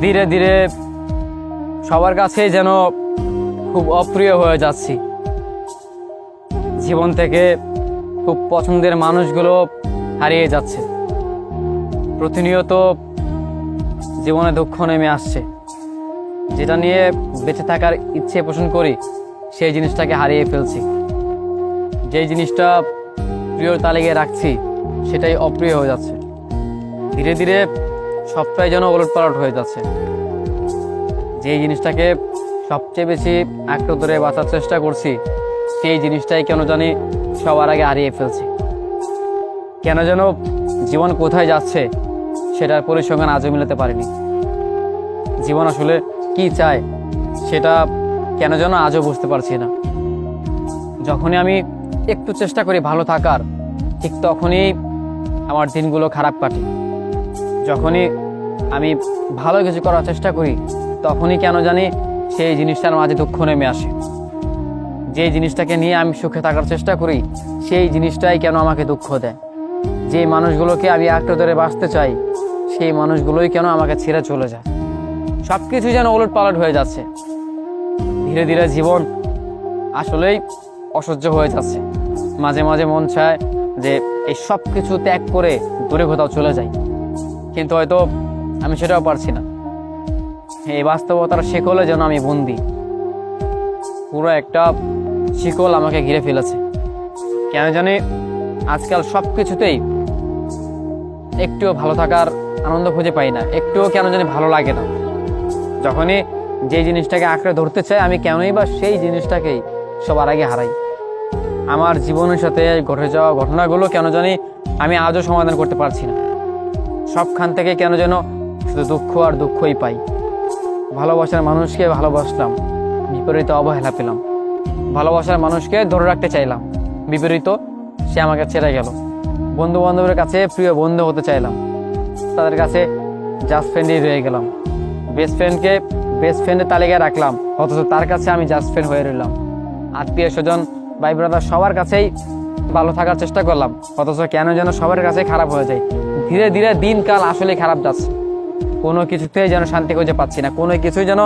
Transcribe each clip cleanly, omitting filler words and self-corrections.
ধীরে ধীরে সবার কাছেই যেন খুব অপ্রিয় হয়ে যাচ্ছি। জীবন থেকে খুব পছন্দের মানুষগুলো হারিয়ে যাচ্ছে। প্রতিনিয়ত জীবনে দুঃখ নেমে আসছে। যেটা নিয়ে বেঁচে থাকার ইচ্ছে পোষণ করি সেই জিনিসটাকে হারিয়ে ফেলছি। যেই জিনিসটা প্রিয় তালিকায় রাখছি সেটাই অপ্রিয় হয়ে যাচ্ছে। ধীরে ধীরে সবটাই যেন ওলটপালট হয়ে যাচ্ছে। যেই জিনিসটাকে সবচেয়ে বেশি আঁকড়ে ধরে বাঁচার চেষ্টা করছি সেই জিনিসটাই কেন জানি সবার আগে হারিয়ে ফেলছি। কেন যেন জীবন কোথায় যাচ্ছে সেটার পরিসংখ্যান আজও মিলাতে পারিনি। জীবন আসলে কি চায় সেটা কেন যেন আজও বুঝতে পারছি না। যখনই আমি একটু চেষ্টা করি ভালো থাকার, ঠিক তখনই আমার দিনগুলো খারাপ কাটে। যখনই আমি ভালো কিছু করার চেষ্টা করি তখনই কেন জানি সেই জিনিসটার মাঝে দুঃখ নেমে আসে। যে জিনিসটাকে নিয়ে আমি সুখে থাকার চেষ্টা করি সেই জিনিসটাই কেন আমাকে দুঃখ দেয়। যে মানুষগুলোকে আমি আঁকড়ে ধরে বাঁচতে চাই সেই মানুষগুলোই কেন আমাকে ছেড়ে চলে যায়। সব কিছু যেন ওলটপালট হয়ে যাচ্ছে। ধীরে ধীরে জীবন আসলেই অসহ্য হয়ে যাচ্ছে। মাঝে মাঝে মন চায় যে এই সব কিছু ত্যাগ করে দূরে কোথাও চলে যাই, কিন্তু হয়তো আমি সেটাও পারছি না। এই বাস্তবতার শিকলে যেন আমি বন্দি। পুরো একটা শিকল আমাকে ঘিরে ফেলেছে। কেন জানি আজকাল সব কিছুতেই একটুও ভালো থাকার আনন্দ খুঁজে পাই না, একটুও কেন জানি ভালো লাগে না। যখনই যে জিনিসটাকে আঁকড়ে ধরতে চাই আমি কেনই বা সেই জিনিসটাকেই সবার আগে হারাই। আমার জীবনের সাথে ঘটে যাওয়া ঘটনাগুলো কেন জানি আমি আজও সমাধান করতে পারছি না। সবখান থেকে কেন যেন শুধু দুঃখ আর দুঃখই পাই। ভালোবাসার মানুষকে ভালোবাসলাম, বিপরীত অবহেলা পেলাম। ভালোবাসার মানুষকে ধরে রাখতে চাইলাম, বিপরীত সে আমাকে ছেড়ে গেল। বন্ধু বান্ধবের কাছে প্রিয় বন্ধু হতে চাইলাম, তাদের কাছে জাস্ট ফ্রেন্ডই রয়ে গেলাম। বেস্ট ফ্রেন্ডকে বেস্ট ফ্রেন্ডের তালিকায় রাখলাম, অথচ তার কাছে আমি জাস্ট ফ্রেন্ড হয়ে রইলাম। আত্মীয় স্বজন ভাই ব্রাদার সবার কাছেই ভালো থাকার চেষ্টা করলাম, অথচ কেন যেন সবার কাছে খারাপ হয়ে যায়। ধীরে ধীরে দিনকাল আসলে খারাপ যাচ্ছে। কোনো কিছুতেই যেন শান্তি খুঁজে পাচ্ছি না, কোনো কিছুই যেন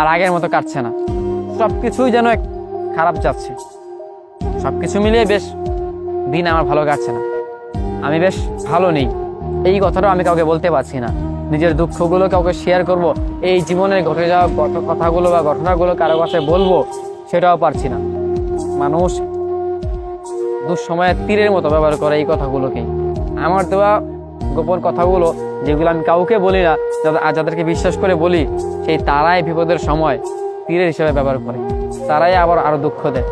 আর আগের মতো কাটছে না। সব কিছুই যেন খারাপ যাচ্ছে। সব কিছু মিলিয়ে বেশ দিন আমার ভালো কাটছে না। আমি বেশ ভালো নেই, এই কথাটাও আমি কাউকে বলতে পারছি না। নিজের দুঃখগুলো কাউকে শেয়ার করব, এই জীবনে ঘটে যাওয়া কথাগুলো বা ঘটনাগুলো কারো কাছে বলবো, সেটাও পারছি না। মানুষ দুঃসময়ে তীরের মতো ব্যবহার করে এই কথাগুলোকেই। আমার দেওয়া গোপন কথাগুলো যেগুলো আমি কাউকে বলি না, যাদেরকে বিশ্বাস করে বলি, সেই তারাই বিপদের সময় তীরের হিসেবে ব্যবহার করে, তারাই আবার আরো দুঃখ দেয়।